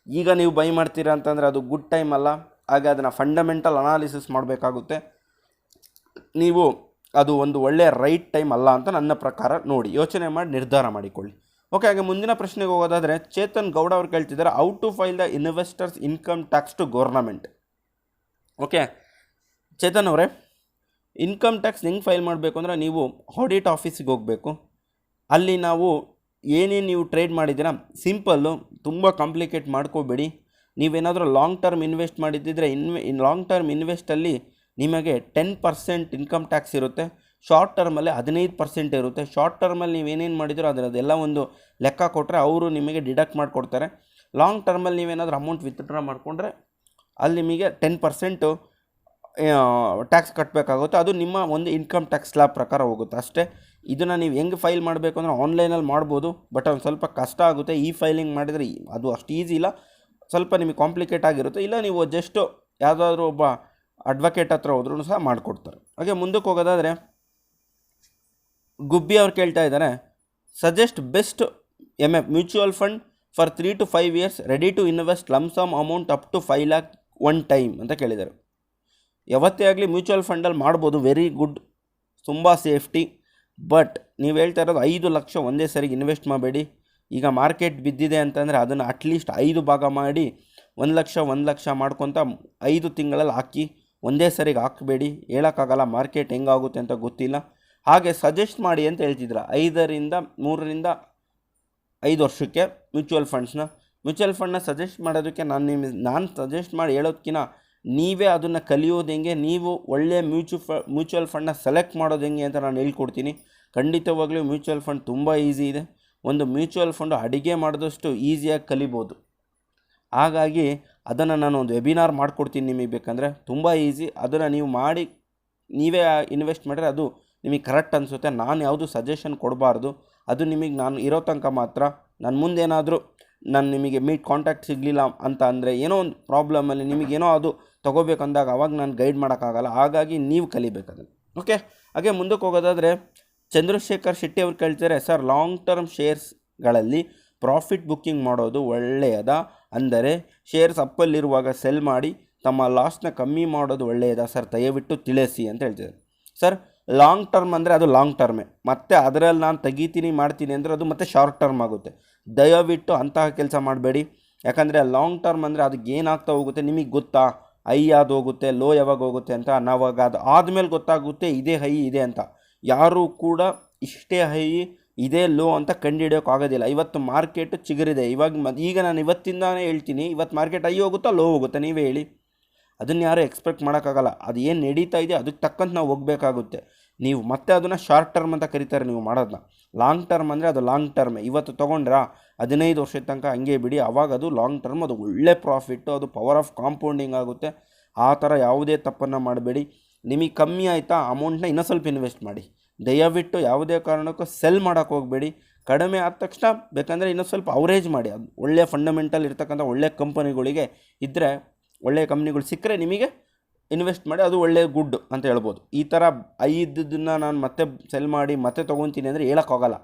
ಈಗ ನೀವು ಬೈ ಮಾಡ್ತೀರಾ ಅಂತಂದರೆ ಅದು ಗುಡ್ ಟೈಮ್ ಅಲ್ಲ. ಹಾಗೆ ಅದನ್ನು ಫಂಡಮೆಂಟಲ್ ಅನಾಲಿಸಿಸ್ ಮಾಡಬೇಕಾಗುತ್ತೆ. ನೀವು ಅದು ಒಂದು ಒಳ್ಳೆಯ ರೈಟ್ ಟೈಮ್ ಅಲ್ಲ ಅಂತ ನನ್ನ ಪ್ರಕಾರ ನೋಡಿ ಯೋಚನೆ ಮಾಡಿ ನಿರ್ಧಾರ ಮಾಡಿಕೊಳ್ಳಿ. ಓಕೆ, ಹಾಗೆ ಮುಂದಿನ ಪ್ರಶ್ನೆಗೆ ಹೋಗೋದಾದರೆ ಚೇತನ್ ಗೌಡ ಅವ್ರು ಕೇಳ್ತಿದ್ದಾರೆ, how to file the investors income tax to government. Okay Chetan ಅವರೇ, ಇನ್ಕಮ್ ಟ್ಯಾಕ್ಸ್ ಹೆಂಗೆ ಫೈಲ್ ಮಾಡಬೇಕು ಅಂದರೆ ನೀವು ಆಡಿಟ್ ಆಫೀಸಿಗೆ ಹೋಗಬೇಕು. ಅಲ್ಲಿ ನಾವು ಏನೇನು ನೀವು ಟ್ರೇಡ್ ಮಾಡಿದ್ದೀರಾ ಸಿಂಪಲ್ಲು, ತುಂಬ ಕಾಂಪ್ಲಿಕೇಟ್ ಮಾಡ್ಕೋಬೇಡಿ. ನೀವೇನಾದರೂ ಲಾಂಗ್ ಟರ್ಮ್ ಇನ್ವೆಸ್ಟ್ ಮಾಡಿದ್ದಿದ್ರೆ ಲಾಂಗ್ ಟರ್ಮ್ ಇನ್ವೆಸ್ಟಲ್ಲಿ ನಿಮಗೆ 10% ಇನ್ಕಮ್ ಟ್ಯಾಕ್ಸ್ ಇರುತ್ತೆ. ಶಾರ್ಟ್ ಟರ್ಮಲ್ಲಿ 15% ಇರುತ್ತೆ. ಶಾರ್ಟ್ ಟರ್ಮಲ್ಲಿ ನೀವೇನೇನು ಮಾಡಿದ್ರು ಅದರದೆಲ್ಲ ಒಂದು ಲೆಕ್ಕ ಕೊಟ್ಟರೆ ಅವರು ನಿಮಗೆ ಡಿಡಕ್ಟ್ ಮಾಡಿಕೊಡ್ತಾರೆ. ಲಾಂಗ್ ಟರ್ಮಲ್ಲಿ ನೀವೇನಾದರೂ ಅಮೌಂಟ್ ವಿತ್ಡ್ರಾ ಮಾಡಿಕೊಂಡ್ರೆ ಅಲ್ಲಿ ನಿಮಗೆ 10% ಟ್ಯಾಕ್ಸ್ ಕಟ್ಟಬೇಕಾಗುತ್ತೆ. ಅದು ನಿಮ್ಮ ಒಂದು ಇನ್ಕಮ್ ಟ್ಯಾಕ್ಸ್ ಸ್ಲ್ಯಾಬ್ ಪ್ರಕಾರ ಹೋಗುತ್ತೆ ಅಷ್ಟೇ. ಇದನ್ನು ನೀವು ಹೆಂಗೆ ಫೈಲ್ ಮಾಡಬೇಕು ಅಂದರೆ ಆನ್ಲೈನಲ್ಲಿ ಮಾಡ್ಬೋದು, ಬಟ್ ಒಂದು ಸ್ವಲ್ಪ ಕಷ್ಟ ಆಗುತ್ತೆ. ಈ ಫೈಲಿಂಗ್ ಮಾಡಿದರೆ ಅದು ಅಷ್ಟು ಈಸಿ ಇಲ್ಲ, ಸ್ವಲ್ಪ ನಿಮಗೆ ಕಾಂಪ್ಲಿಕೇಟ್ ಆಗಿರುತ್ತೆ. ಇಲ್ಲ ನೀವು ಜಸ್ಟು ಯಾವುದಾದ್ರೂ ಒಬ್ಬ ಅಡ್ವೊಕೇಟ್ ಹತ್ರ ಹೋದ್ರೂ ಸಹ ಮಾಡಿಕೊಡ್ತಾರೆ. ಹಾಗೆ ಮುಂದಕ್ಕೆ ಹೋಗೋದಾದರೆ ಗುಬ್ಬಿ ಅವ್ರು ಕೇಳ್ತಾ ಇದ್ದಾರೆ, suggest best MF mutual fund for 3 to 5 years ready to invest lumpsum amount up to 5 lakh one time ಅಂತ ಕೇಳಿದ್ದಾರೆ. ಯಾವತ್ತೇ ಆಗಲಿ ಮ್ಯೂಚುವಲ್ ಫಂಡಲ್ಲಿ ಮಾಡ್ಬೋದು, ವೆರಿ ಗುಡ್, ತುಂಬ ಸೇಫ್ಟಿ. ಬಟ್ ನೀವು ಹೇಳ್ತಾ ಇರೋದು 5 ಲಕ್ಷ ಒಂದೇ ಸರಿಗೆ ಇನ್ವೆಸ್ಟ್ ಮಾಡಬೇಡಿ. ಈಗ ಮಾರ್ಕೆಟ್ ಬಿದ್ದಿದೆ ಅಂತಂದರೆ ಅದನ್ನು ಅಟ್ಲೀಸ್ಟ್ 5 ಭಾಗ ಮಾಡಿ 1 ಲಕ್ಷ ಮಾಡ್ಕೊತ 5 ತಿಂಗಳಲ್ಲಿ ಹಾಕಿ, ಒಂದೇ ಸರಿಗೆ ಹಾಕಬೇಡಿ. ಹೇಳೋಕ್ಕಾಗಲ್ಲ ಮಾರ್ಕೆಟ್ ಹೆಂಗಾಗುತ್ತೆ ಅಂತ ಗೊತ್ತಿಲ್ಲ. ಹಾಗೆ ಸಜೆಸ್ಟ್ ಮಾಡಿ ಅಂತ ಹೇಳ್ತಿದ್ರ 3 ರಿಂದ 5 ವರ್ಷಕ್ಕೆ ಮ್ಯೂಚುವಲ್ ಫಂಡ್ನ ಸಜೆಸ್ಟ್ ಮಾಡೋದಕ್ಕೆ ನಾನು ಸಜೆಸ್ಟ್ ಮಾಡಿ ಹೇಳೋದಕ್ಕಿಂತ ನೀವೇ ಅದನ್ನು ಕಲಿಯೋದು ಹೆಂಗೆ, ನೀವು ಒಳ್ಳೆಯ ಮ್ಯೂಚುವಲ್ ಫಂಡ್ನ ಸೆಲೆಕ್ಟ್ ಮಾಡೋದು ಹೆಂಗೆ ಅಂತ ನಾನು ಹೇಳ್ಕೊಡ್ತೀನಿ. ಖಂಡಿತವಾಗ್ಲೂ ಮ್ಯೂಚುವಲ್ ಫಂಡ್ ತುಂಬ ಈಸಿ ಇದೆ. ಒಂದು ಮ್ಯೂಚುವಲ್ ಫಂಡು ಅಡುಗೆ ಮಾಡಿದಷ್ಟು ಈಸಿಯಾಗಿ ಕಲಿಬೋದು. ಹಾಗಾಗಿ ಅದನ್ನು ನಾನು ಒಂದು ವೆಬಿನಾರ್ ಮಾಡಿಕೊಡ್ತೀನಿ ನಿಮಗೆ ಬೇಕಂದರೆ, ತುಂಬ ಈಸಿ. ಅದನ್ನು ನೀವು ಮಾಡಿ ನೀವೇ ಇನ್ವೆಸ್ಟ್ ಮಾಡಿದ್ರೆ ಅದು ನಿಮಗೆ ಕರೆಕ್ಟ್ ಅನಿಸುತ್ತೆ. ನಾನು ಯಾವುದು ಸಜೆಷನ್ ಕೊಡಬಾರ್ದು, ಅದು ನಿಮಗೆ ನಾನು ಇರೋ ತನಕ ಮಾತ್ರ. ನನ್ನ ಮುಂದೇನಾದರೂ ನಾನು ನಿಮಗೆ ಕಾಂಟ್ಯಾಕ್ಟ್ ಸಿಗಲಿಲ್ಲ ಅಂತ ಅಂದರೆ ಏನೋ ಒಂದು ಪ್ರಾಬ್ಲಮಲ್ಲಿ ನಿಮಗೇನೋ ಅದು ತೊಗೋಬೇಕಂದಾಗ ಅವಾಗ ನಾನು ಗೈಡ್ ಮಾಡೋಕ್ಕಾಗಲ್ಲ. ಹಾಗಾಗಿ ನೀವು ಕಲಿಬೇಕದನ್ನು. ಓಕೆ, ಹಾಗೆ ಮುಂದಕ್ಕೆ ಹೋಗೋದಾದರೆ ಚಂದ್ರಶೇಖರ್ ಶೆಟ್ಟಿ ಅವ್ರು ಕೇಳ್ತಾರೆ, ಸರ್ ಲಾಂಗ್ ಟರ್ಮ್ ಶೇರ್ಸ್ಗಳಲ್ಲಿ ಪ್ರಾಫಿಟ್ ಬುಕ್ಕಿಂಗ್ ಮಾಡೋದು ಒಳ್ಳೆಯದಾ, ಅಂದರೆ ಶೇರ್ಸ್ ಅಪ್ಪಲ್ಲಿರುವಾಗ ಸೆಲ್ ಮಾಡಿ ತಮ್ಮ ಲಾಸ್ನ ಕಮ್ಮಿ ಮಾಡೋದು ಒಳ್ಳೆಯದಾ ಸರ್, ದಯವಿಟ್ಟು ತಿಳಿಸಿ ಅಂತ ಹೇಳ್ತಿದ್ದಾರೆ. ಸರ್ ಲಾಂಗ್ ಟರ್ಮ್ ಅಂದರೆ ಅದು ಲಾಂಗ್ ಟರ್ಮೇ, ಮತ್ತು ಅದರಲ್ಲಿ ನಾನು ತೆಗಿತೀನಿ ಮಾಡ್ತೀನಿ ಅಂದರೆ ಅದು ಮತ್ತೆ ಶಾರ್ಟ್ ಟರ್ಮ್ ಆಗುತ್ತೆ. ದಯವಿಟ್ಟು ಅಂತಹ ಕೆಲಸ ಮಾಡಬೇಡಿ. ಯಾಕಂದರೆ ಲಾಂಗ್ ಟರ್ಮ್ ಅಂದರೆ ಅದಕ್ಕೆ ಏನಾಗ್ತಾ ಹೋಗುತ್ತೆ ನಿಮಗೆ ಗೊತ್ತಾ, ಹೈ ಯಾವುದು ಹೋಗುತ್ತೆ, ಲೋ ಯಾವಾಗ ಹೋಗುತ್ತೆ ಅಂತ. ನಾವಾಗ ಅದು ಆದಮೇಲೆ ಗೊತ್ತಾಗುತ್ತೆ ಇದೇ ಹೈ ಇದೆ ಅಂತ. ಯಾರೂ ಕೂಡ ಇಷ್ಟೇ ಹೈ ಇದೇ ಲೋ ಅಂತ ಕಂಡುಹಿಡಿಯೋಕ್ಕಾಗೋದಿಲ್ಲ. ಇವತ್ತು ಮಾರ್ಕೆಟ್ ಚಿಗುರಿದೆ, ಈಗ ನಾನು ಇವತ್ತಿಂದಾನೇ ಹೇಳ್ತೀನಿ, ಇವತ್ತು ಮಾರ್ಕೆಟ್ ಹೈ ಹೋಗುತ್ತಾ ಲೋ ಹೋಗುತ್ತೆ, ನೀವೇ ಹೇಳಿ. ಅದನ್ನು ಯಾರೂ ಎಕ್ಸ್ಪೆಕ್ಟ್ ಮಾಡೋಕ್ಕಾಗಲ್ಲ. ಅದು ಏನು ನಡೀತಾ ಇದೆ ಅದಕ್ಕೆ ತಕ್ಕಂತೆ ನಾವು ಹೋಗಬೇಕಾಗುತ್ತೆ. ನೀವು ಮತ್ತೆ ಅದನ್ನು ಶಾರ್ಟ್ ಟರ್ಮ್ ಅಂತ ಕರೀತಾರೆ ನೀವು ಮಾಡೋದನ್ನ. ಲಾಂಗ್ ಟರ್ಮ್ ಅಂದರೆ ಅದು ಲಾಂಗ್ ಟರ್ಮೇ. ಇವತ್ತು ತೊಗೊಂಡ್ರಾ 15 ವರ್ಷದ ತನಕ ಹಂಗೆ ಬಿಡಿ, ಆವಾಗ ಅದು ಲಾಂಗ್ ಟರ್ಮ್, ಅದು ಒಳ್ಳೆ ಪ್ರಾಫಿಟ್ಟು, ಅದು ಪವರ್ ಆಫ್ ಕಾಂಪೌಂಡಿಂಗ್ ಆಗುತ್ತೆ. ಆ ಥರ ಯಾವುದೇ ತಪ್ಪನ್ನು ಮಾಡಬೇಡಿ. ನಿಮಗೆ ಕಮ್ಮಿ ಆಯಿತಾ ಅಮೌಂಟ್ನ ಇನ್ನೂ ಸ್ವಲ್ಪ ಇನ್ವೆಸ್ಟ್ ಮಾಡಿ. ದಯವಿಟ್ಟು ಯಾವುದೇ ಕಾರಣಕ್ಕೂ ಸೆಲ್ ಮಾಡೋಕ್ಕೆ ಹೋಗಬೇಡಿ. ಕಡಿಮೆ ಆದ ತಕ್ಷಣ ಬೇಕಂದರೆ ಇನ್ನೂ ಸ್ವಲ್ಪ ಅವರೇಜ್ ಮಾಡಿ. ಅದು ಒಳ್ಳೆಯ ಫಂಡಮೆಂಟಲ್ ಇರ್ತಕ್ಕಂಥ ಒಳ್ಳೆಯ ಕಂಪನಿಗಳಿಗೆ ಇದ್ದರೆ, ಒಳ್ಳೆಯ ಕಂಪ್ನಿಗಳು ಸಿಕ್ಕರೆ ನಿಮಗೆ ಇನ್ವೆಸ್ಟ್ ಮಾಡಿ, ಅದು ಒಳ್ಳೆಯ ಗುಡ್ ಅಂತ ಹೇಳ್ಬೋದು. ಈ ಥರ ಇದ್ದದನ್ನು ನಾನು ಮತ್ತೆ ಸೆಲ್ ಮಾಡಿ ಮತ್ತೆ ತೊಗೊತೀನಿ ಅಂದರೆ ಹೇಳೋಕ್ಕಾಗಲ್ಲ.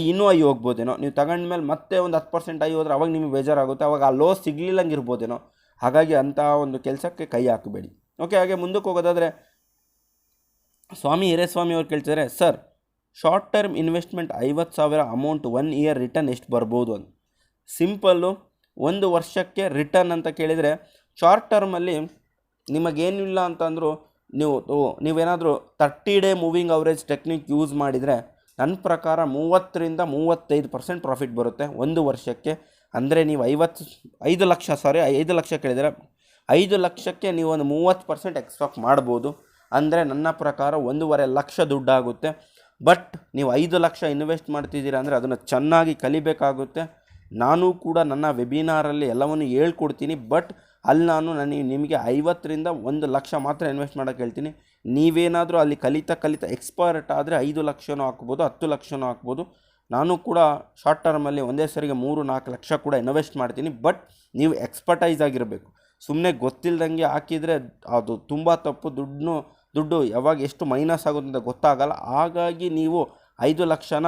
ಇನ್ನೂ ಹೋಗ್ಬೋದೇನೋ, ನೀವು ತಗೊಂಡ್ಮೇಲೆ ಮತ್ತೆ ಒಂದು 10% ಹೋದ್ರೆ ಅವಾಗ ನಿಮಗೆ ಬೇಜಾರಾಗುತ್ತೆ, ಅವಾಗ ಆ ಲೋ ಸಿಗಲಿಲ್ಲಂಗೆ ಇರ್ಬೋದೇನೋ. ಹಾಗಾಗಿ ಅಂಥ ಒಂದು ಕೆಲಸಕ್ಕೆ ಕೈ ಹಾಕಬೇಡಿ. ಓಕೆ, ಹಾಗೆ ಮುಂದಕ್ಕೆ ಹೋಗೋದಾದರೆ ಸ್ವಾಮಿ ಹಿರೇಸ್ವಾಮಿ ಅವ್ರು ಕೇಳ್ತಿದ್ದಾರೆ, sir short term investment 50,000 amount 1 year return ಎಷ್ಟು ಬರ್ಬೋದು ಅಂತ. ಸಿಂಪಲ್ಲು, 1 ವರ್ಷಕ್ಕೆ ರಿಟರ್ನ್ ಅಂತ ಕೇಳಿದರೆ ಶಾರ್ಟ್ ಟರ್ಮಲ್ಲಿ ನಿಮಗೇನಿಲ್ಲ ಅಂತಂದರೂ ನೀವೇನಾದರೂ 30 day moving average technique use ಮಾಡಿದರೆ ನನ್ನ ಪ್ರಕಾರ 30ರಿಂದ 35% ಪ್ರಾಫಿಟ್ ಬರುತ್ತೆ 1 ವರ್ಷಕ್ಕೆ. ಅಂದರೆ ನೀವು 5 ಲಕ್ಷ ಕೇಳಿದರೆ 5 ಲಕ್ಷಕ್ಕೆ ನೀವು ಒಂದು 30% ಎಕ್ಸ್ಪೆಕ್ಟ್ ಮಾಡ್ಬೋದು. ಅಂದರೆ ನನ್ನ ಪ್ರಕಾರ 1.5 ಲಕ್ಷ ದುಡ್ಡಾಗುತ್ತೆ. ಬಟ್ ನೀವು 5 ಲಕ್ಷ ಇನ್ವೆಸ್ಟ್ ಮಾಡ್ತಿದ್ದೀರಾ ಅಂದರೆ ಅದನ್ನು ಚೆನ್ನಾಗಿ ಕಲಿಬೇಕಾಗುತ್ತೆ. ನಾನು ಕೂಡ ನನ್ನ ವೆಬಿನಾರಲ್ಲಿ ಎಲ್ಲವನ್ನು ಹೇಳ್ಕೊಡ್ತೀನಿ. ಬಟ್ ಅಲ್ಲಿ ನಾನು ನಿಮಗೆ 50ರಿಂದ 1 ಲಕ್ಷ ಮಾತ್ರ ಇನ್ವೆಸ್ಟ್ ಮಾಡೋಕ್ಕೆ ಹೇಳ್ತೀನಿ. ನೀವೇನಾದರೂ ಅಲ್ಲಿ ಕಲಿತಾ ಎಕ್ಸ್ಪರ್ಟ್ ಆದರೆ 5 ಲಕ್ಷನೂ ಹಾಕ್ಬೋದು, 10 ಲಕ್ಷನೂ ಹಾಕ್ಬೋದು. ನಾನು ಕೂಡ ಶಾರ್ಟ್ ಟರ್ಮಲ್ಲಿ ಒಂದೇ ಸರಿಗೆ 3-4 ಲಕ್ಷ ಕೂಡ ಇನ್ವೆಸ್ಟ್ ಮಾಡ್ತೀನಿ. ಬಟ್ ನೀವು ಎಕ್ಸ್ಪರ್ಟೈಸ್ ಆಗಿರಬೇಕು. ಸುಮ್ಮನೆ ಗೊತ್ತಿಲ್ಲದಂಗೆ ಹಾಕಿದರೆ ಅದು ತುಂಬ ತಪ್ಪು. ದುಡ್ಡು ಯಾವಾಗ ಎಷ್ಟು ಮೈನಸ್ ಆಗುತ್ತೆ ಅಂತ ಗೊತ್ತಾಗಲ್ಲ. ಹಾಗಾಗಿ ನೀವು 5 ಲಕ್ಷನ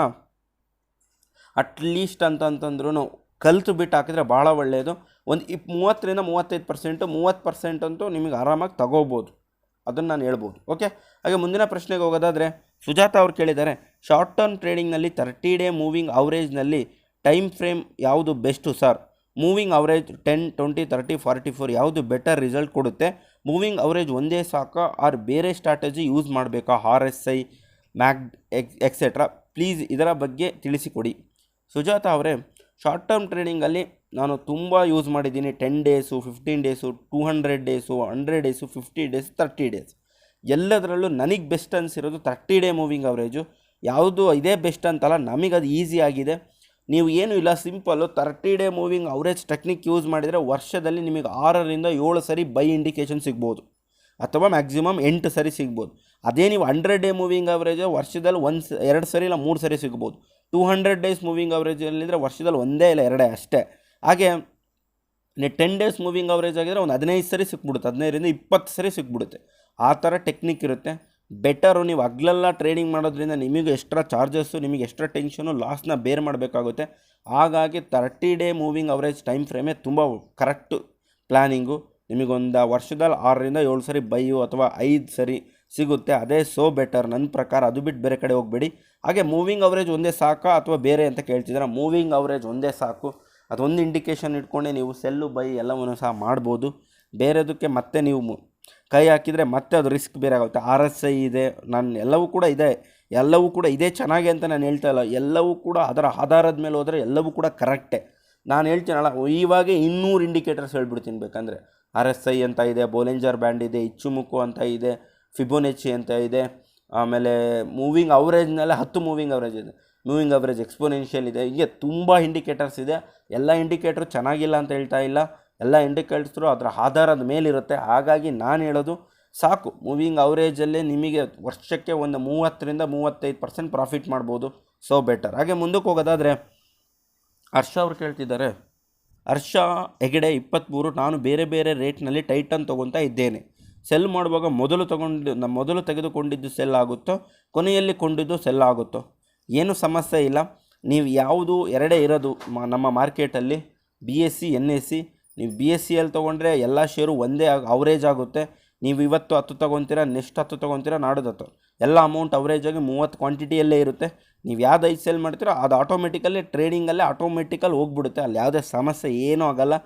ಅಟ್ಲೀಸ್ಟ್ ಅಂತಂದ್ರೂ ಕಲಿತು ಬಿಟ್ಟು ಹಾಕಿದರೆ ಭಾಳ ಒಳ್ಳೆಯದು. ಒಂದು 30ರಿಂದ 35%, 30% ಅಂತೂ ನಿಮಗೆ ಆರಾಮಾಗಿ ತಗೋಬೋದು. ಅದನ್ನು ನಾನು ಹೇಳ್ಬೋದು. ಓಕೆ, ಹಾಗೆ ಮುಂದಿನ ಪ್ರಶ್ನೆಗೆ ಹೋಗೋದಾದರೆ ಸುಜಾತ ಅವ್ರು ಕೇಳಿದ್ದಾರೆ, ಶಾರ್ಟ್ ಟರ್ಮ್ ಟ್ರೇಡಿಂಗ್ನಲ್ಲಿ 30 ಡೇ ಮೂವಿಂಗ್ ಅವರೇಜ್ನಲ್ಲಿ ಟೈಮ್ ಫ್ರೇಮ್ ಯಾವುದು ಬೆಸ್ಟು ಸರ್? ಮೂವಿಂಗ್ ಅವರೇಜ್ 10, 20, 30, 44 ಯಾವುದು ಬೆಟರ್ ರಿಸಲ್ಟ್ ಕೊಡುತ್ತೆ? ಮೂವಿಂಗ್ ಅವರೇಜ್ ಒಂದೇ ಸಾಕಾ ಆರ್ ಬೇರೆ ಸ್ಟ್ರಾಟಜಿ ಯೂಸ್ ಮಾಡಬೇಕಾ? RSI, ಮ್ಯಾಗ್ ಎಕ್ಸೆಟ್ರಾ, ಪ್ಲೀಸ್ ಇದರ ಬಗ್ಗೆ ತಿಳಿಸಿಕೊಡಿ. ಸುಜಾತ ಅವರೇ, ಶಾರ್ಟ್ ಟರ್ಮ್ ಟ್ರೇಡಿಂಗಲ್ಲಿ ನಾನು ತುಂಬ ಯೂಸ್ ಮಾಡಿದ್ದೀನಿ. 10 days, 15 days, 200 days, 100 days, 50 days, 30 days. ಎಲ್ಲದರಲ್ಲೂ ನನಗೆ ಬೆಸ್ಟ್ ಅನಿಸಿರೋದು 30 ಡೇ ಮೂವಿಂಗ್ ಅವರೇಜು. ಯಾವುದು ಇದೇ ಬೆಸ್ಟ್ ಅಂತಲ್ಲ, ನಮಗದು ಈಸಿ ಆಗಿದೆ. ನೀವು ಏನು ಇಲ್ಲ, simple 30 day moving average technique use ಮಾಡಿದರೆ ವರ್ಷದಲ್ಲಿ ನಿಮಗೆ 6ರಿಂದ 7 ಸರಿ ಬೈ ಇಂಡಿಕೇಷನ್ ಸಿಗ್ಬೋದು, ಅಥವಾ ಮ್ಯಾಕ್ಸಿಮಮ್ 8 ಸರಿ ಸಿಗ್ಬೋದು. ಅದೇ ನೀವು 100 ಡೇ ಮೂವಿಂಗ್ ಅವರೇಜ್ ವರ್ಷದಲ್ಲಿ 2 ಸರಿ ಇಲ್ಲ 3 ಸರಿ ಸಿಗ್ಬೋದು. 200 ಡೇಸ್ ಮೂವಿಂಗ್ ಅವರೇಜಲ್ಲಿದ್ದರೆ ವರ್ಷದಲ್ಲಿ 1 ಇಲ್ಲ 2 ಅಷ್ಟೇ. ಹಾಗೆ 10 ಡೇಸ್ ಮೂವಿಂಗ್ ಅವರೇಜ್ ಆಗಿದ್ರೆ ಒಂದು 15 ಸರಿ ಸಿಕ್ಬಿಡುತ್ತೆ, 15ರಿಂದ 20 ಸರಿ ಸಿಕ್ಬಿಡುತ್ತೆ. ಆ ಥರ ಟೆಕ್ನಿಕ್ ಇರುತ್ತೆ. ಬೆಟರು ನೀವು ಹಗಲೆಲ್ಲ ಟ್ರೇಡಿಂಗ್ ಮಾಡೋದ್ರಿಂದ ನಿಮಗೆ ಎಕ್ಸ್ಟ್ರಾ ಚಾರ್ಜಸ್ಸು, ನಿಮಗೆ ಎಕ್ಸ್ಟ್ರಾ ಟೆನ್ಷನು, ಲಾಸ್ನ ಬೇರ್ ಮಾಡಬೇಕಾಗುತ್ತೆ. ಹಾಗಾಗಿ 30 ಡೇ ಮೂವಿಂಗ್ ಅವರೇಜ್ ಟೈಮ್ ಫ್ರೇಮೇ ತುಂಬ ಕರೆಕ್ಟು ಪ್ಲ್ಯಾನಿಂಗು. ನಿಮಗೊಂದು ವರ್ಷದಲ್ಲಿ 6ರಿಂದ 7 ಸರಿ ಬೈಯು ಅಥವಾ 5 ಸರಿ ಸಿಗುತ್ತೆ. ಅದೇ ಸೋ ಬೆಟರ್ ನನ್ನ ಪ್ರಕಾರ. ಅದು ಬಿಟ್ಟು ಬೇರೆ ಕಡೆ ಹೋಗಬೇಡಿ. ಹಾಗೆ ಮೂವಿಂಗ್ ಅವರೇಜ್ ಒಂದೇ ಸಾಕಾ ಅಥವಾ ಬೇರೆ ಅಂತ ಕೇಳ್ತಿದ್ದೀರಾ? ಮೂವಿಂಗ್ ಅವರೇಜ್ ಒಂದೇ ಸಾಕು. ಅದೊಂದು ಇಂಡಿಕೇಷನ್ ಇಟ್ಕೊಂಡೆ ನೀವು ಸೆಲ್ಲು ಬೈ ಎಲ್ಲವನ್ನೂ ಸಹ ಮಾಡ್ಬೋದು. ಬೇರೆದಕ್ಕೆ ಮತ್ತೆ ನೀವು ಕೈ ಹಾಕಿದರೆ ಮತ್ತೆ ಅದು ರಿಸ್ಕ್ ಬೇರೆ ಆಗುತ್ತೆ. RSI ಇದೆ, ಎಲ್ಲವೂ ಕೂಡ ಇದೆ ಚೆನ್ನಾಗಿ ಅಂತ ನಾನು ಹೇಳ್ತಾ ಇಲ್ಲ. ಎಲ್ಲವೂ ಕೂಡ ಅದರ ಆಧಾರದ ಮೇಲೆ ಹೋದರೆ ಎಲ್ಲವೂ ಕೂಡ ಕರೆಕ್ಟೇ. ನಾನು ಹೇಳ್ತೀನಲ್ಲ, ಇವಾಗ 200 ಇಂಡಿಕೇಟರ್ಸ್ ಹೇಳ್ಬಿಡ್ತೀನಿ ಬೇಕಂದರೆ. RSI ಅಂತ ಇದೆ, ಬೋಲಿಂಜರ್ ಬ್ಯಾಂಡ್ ಇದೆ, ಇಚ್ಚುಮುಕು ಅಂತ ಇದೆ, ಫಿಬೋನೆಚ್ಚಿ ಅಂತ ಇದೆ. ಆಮೇಲೆ ಮೂವಿಂಗ್ ಅವರೇಜ್ನಲ್ಲೇ 10 ಮೂವಿಂಗ್ ಅವರೇಜ್ ಇದೆ, ಮೂವಿಂಗ್ ಅವರೇಜ್ ಎಕ್ಸ್ಪೋನೆನ್ಷಿಯಲ್ ಇದೆ. ಹೀಗೆ ತುಂಬ ಇಂಡಿಕೇಟರ್ಸ್ ಇದೆ. ಎಲ್ಲ ಇಂಡಿಕೇಟ್ರು ಚೆನ್ನಾಗಿಲ್ಲ ಅಂತ ಹೇಳ್ತಾ ಇಲ್ಲ, ಎಲ್ಲ ಇಂಡಿಕೇಟರ್ಸು ಅದರ ಆಧಾರದ ಮೇಲಿರುತ್ತೆ. ಹಾಗಾಗಿ ನಾನು ಹೇಳೋದು ಸಾಕು, ಮೂವಿಂಗ್ ಅವರೇಜಲ್ಲೇ ನಿಮಗೆ ವರ್ಷಕ್ಕೆ ಒಂದು 30ರಿಂದ 35% ಪ್ರಾಫಿಟ್ ಮಾಡ್ಬೋದು. So better. ಹಾಗೆ ಮುಂದಕ್ಕೆ ಹೋಗೋದಾದರೆ ಹರ್ಷ ಅವ್ರು ಕೇಳ್ತಿದ್ದಾರೆ, ಹರ್ಷ ಹೆಗಡೆ 23, ನಾನು ಬೇರೆ ಬೇರೆ ರೇಟ್ನಲ್ಲಿ ಟೈಟನ್ ತೊಗೊತಾ ಇದ್ದೇನೆ. ಸೆಲ್ ಮಾಡುವಾಗ ಮೊದಲು ತೆಗೆದುಕೊಂಡಿದ್ದು ಸೆಲ್ ಆಗುತ್ತೋ, ಕೊನೆಯಲ್ಲಿ ಕೊಂಡಿದ್ದು ಸೆಲ್ ಆಗುತ್ತೋ? ಏನು ಸಮಸ್ಯೆ ಇಲ್ಲ. ನೀವು ಯಾವುದು ಎರಡೇ ಇರೋದು ನಮ್ಮ ಮಾರ್ಕೆಟಲ್ಲಿ, BSE, NSE. ನೀವು BSEಯಲ್ಲಿ ತೊಗೊಂಡ್ರೆ ಎಲ್ಲ ಶೇರು ಒಂದೇ ಅವರೇಜ್ ಆಗುತ್ತೆ. ನೀವು ಇವತ್ತು 10 ತೊಗೊತೀರಾ, ನೆಕ್ಸ್ಟ್ 10 ತೊಗೊತೀರಾ, ನಾಡೋದು 10. ಎಲ್ಲ ಅಮೌಂಟ್ ಅವರೇಜಾಗಿ 30 ಕ್ವಾಂಟಿಟಿಯಲ್ಲೇ ಇರುತ್ತೆ. ನೀವು ಯಾವ್ದು 5 ಸೆಲ್ ಮಾಡ್ತೀರೋ ಅದು ಆಟೋಮೆಟಿಕಲ್ಲಿ ಟ್ರೇಡಿಂಗಲ್ಲೇ ಹೋಗ್ಬಿಡುತ್ತೆ. ಅಲ್ಲಿ ಯಾವುದೇ ಸಮಸ್ಯೆ ಏನೂ ಆಗೋಲ್ಲ.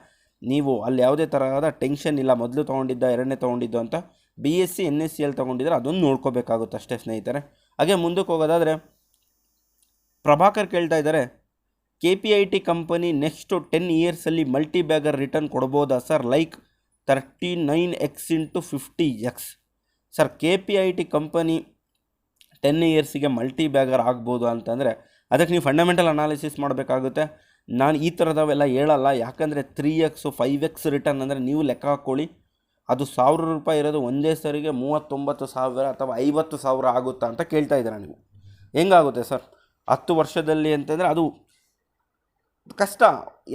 ನೀವು ಅಲ್ಲಿ ಯಾವುದೇ ಥರದ ಟೆನ್ಷನ್ ಇಲ್ಲ, ಮೊದಲು ತೊಗೊಂಡಿದ್ದ ಎರಡನೇ ತೊಗೊಂಡಿದ್ದು ಅಂತ. BSE, NSEಯಲ್ಲಿ ತೊಗೊಂಡಿದ್ರೆ ಅದನ್ನು ನೋಡ್ಕೋಬೇಕಾಗುತ್ತೆ ಅಷ್ಟೇ ಸ್ನೇಹಿತರೆ. ಹಾಗೆ ಮುಂದಕ್ಕೆ ಹೋಗೋದಾದರೆ ಪ್ರಭಾಕರ್ ಕೇಳ್ತಾ ಇದ್ದಾರೆ, KPIT ಕಂಪನಿ ನೆಕ್ಸ್ಟು 10 ಇಯರ್ಸಲ್ಲಿ ಮಲ್ಟಿ ಬ್ಯಾಗರ್ ರಿಟರ್ನ್ ಕೊಡ್ಬೋದಾ sir? Like 39x × 50x. Sir, KPIT company 10 ಇಯರ್ಸಿಗೆ ಮಲ್ಟಿ ಬ್ಯಾಗರ್ ಆಗ್ಬೋದು ಅಂತಂದರೆ ಅದಕ್ಕೆ ನೀವು ಫಂಡಮೆಂಟಲ್ ಅನಾಲಿಸಿಸ್ ಮಾಡಬೇಕಾಗುತ್ತೆ. ನಾನು ಈ ಥರದವೆಲ್ಲ ಹೇಳಲ್ಲ. ಯಾಕಂದರೆ 3x 5x ರಿಟರ್ನ್ ಅಂದರೆ ನೀವು ಲೆಕ್ಕ ಹಾಕ್ಕೊಳ್ಳಿ, ಅದು ₹1,000 ಇರೋದು ಒಂದೇ ಸರಿಗೆ 39,000 ಅಥವಾ 50,000 ಆಗುತ್ತಾ ಅಂತ ಕೇಳ್ತಾ ಇದ್ದೀರಾ ನೀವು. ಹೆಂಗಾಗುತ್ತೆ ಸರ್ 10 ವರ್ಷದಲ್ಲಿ ಅಂತಂದರೆ? ಅದು ಕಷ್ಟ.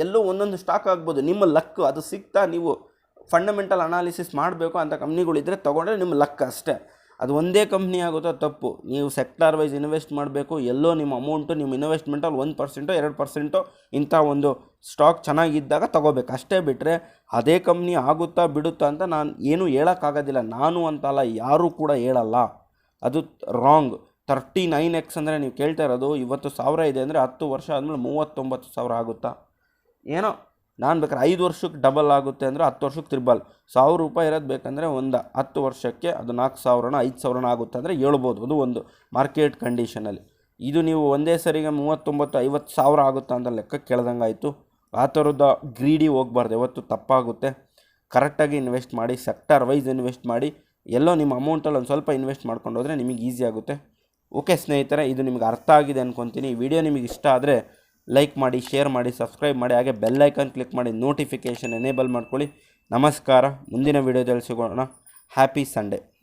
ಎಲ್ಲೋ ಒಂದೊಂದು ಸ್ಟಾಕ್ ಆಗ್ಬೋದು, ನಿಮ್ಮ ಲಕ್. ಅದು ಸಿಗ್ತಾ ನೀವು ಫಂಡಮೆಂಟಲ್ ಅನಾಲಿಸಿಸ್ ಮಾಡಬೇಕು ಅಂತ ಕಂಪ್ನಿಗಳಿದ್ದರೆ ತೊಗೊಂಡ್ರೆ ನಿಮ್ಮ ಲಕ್ ಅಷ್ಟೇ. ಅದು ಒಂದೇ ಕಂಪ್ನಿ ಆಗುತ್ತೋ ತಪ್ಪು. ನೀವು ಸೆಕ್ಟಾರ್ ವೈಸ್ ಇನ್ವೆಸ್ಟ್ ಮಾಡಬೇಕು. ಎಲ್ಲೋ ನಿಮ್ಮ ಅಮೌಂಟು ನಿಮ್ಮ ಇನ್ವೆಸ್ಟ್ಮೆಂಟಲ್ಲಿ 1%, 2% ಇಂಥ ಒಂದು ಸ್ಟಾಕ್ ಚೆನ್ನಾಗಿದ್ದಾಗ ತೊಗೋಬೇಕು ಅಷ್ಟೇ. ಬಿಟ್ಟರೆ ಅದೇ ಕಂಪ್ನಿ ಆಗುತ್ತಾ ಬಿಡುತ್ತಾ ಅಂತ ನಾನು ಏನೂ ಹೇಳೋಕ್ಕಾಗೋದಿಲ್ಲ. ನಾನು ಅಂತಲ್ಲ, ಯಾರೂ ಕೂಡ ಹೇಳಲ್ಲ. ಅದು ರಾಂಗ್. 39x ಅಂದರೆ ನೀವು ಕೇಳ್ತಾ ಇರೋದು ಇವತ್ತು 1000 ಇದೆ ಅಂದರೆ 10 ವರ್ಷ ಆದಮೇಲೆ 39,000 ಆಗುತ್ತಾ? ಏನೋ ನಾನು ಬೇಕಾದ್ರೆ 5 ವರ್ಷಕ್ಕೆ ಡಬಲ್ ಆಗುತ್ತೆ ಅಂದರೆ 10 ವರ್ಷಕ್ಕೆ ತ್ರಿಬಲ್. ₹1,000 ಇರೋದು ಬೇಕಂದರೆ ಒಂದು 10 ವರ್ಷಕ್ಕೆ ಅದು 4,000 5,000 ಆಗುತ್ತೆ ಅಂದರೆ ಹೇಳ್ಬೋದು. ಅದು ಒಂದು ಮಾರ್ಕೆಟ್ ಕಂಡೀಷನಲ್ಲಿ. ಇದು ನೀವು ಒಂದೇ ಸರಿಗೆ 39,000-50,000 ಆಗುತ್ತಾ ಅಂತ ಲೆಕ್ಕ ಕೇಳ್ದಂಗೆ ಆಯಿತು. ಆ ಥರದ ಗ್ರೀಡಿ ಹೋಗಬಾರ್ದು, ಯಾವತ್ತು ತಪ್ಪಾಗುತ್ತೆ. ಕರೆಕ್ಟಾಗಿ ಇನ್ವೆಸ್ಟ್ ಮಾಡಿ, ಸೆಕ್ಟಾರ್ ವೈಸ್ ಇನ್ವೆಸ್ಟ್ ಮಾಡಿ. ಎಲ್ಲೋ ನಿಮ್ಮ ಅಮೌಂಟಲ್ಲಿ ಒಂದು ಸ್ವಲ್ಪ ಇನ್ವೆಸ್ಟ್ ಮಾಡ್ಕೊಂಡು ಹೋದರೆ ನಿಮಗೆ ಈಸಿ ಆಗುತ್ತೆ. ಓಕೆ ಸ್ನೇಹಿತರೆ, ಇದು ನಿಮಗೆ ಅರ್ಥ ಆಗಿದೆ ಅಂದ್ಕೊತೀನಿ. ಈ ವಿಡಿಯೋ ನಿಮಗೆ ಇಷ್ಟ ಆದರೆ ಲೈಕ್ ಮಾಡಿ, ಶೇರ್ ಮಾಡಿ, ಸಬ್ಸ್ಕ್ರೈಬ್ ಮಾಡಿ. ಹಾಗೆ ಬೆಲ್ ಐಕಾನ್ ಕ್ಲಿಕ್ ಮಾಡಿ ನೋಟಿಫಿಕೇಷನ್ ಎನೇಬಲ್ ಮಾಡ್ಕೊಳ್ಳಿ. ನಮಸ್ಕಾರ. ಮುಂದಿನ ವಿಡಿಯೋದಲ್ಲಿ ಸಿಗೋಣ. Happy Sunday.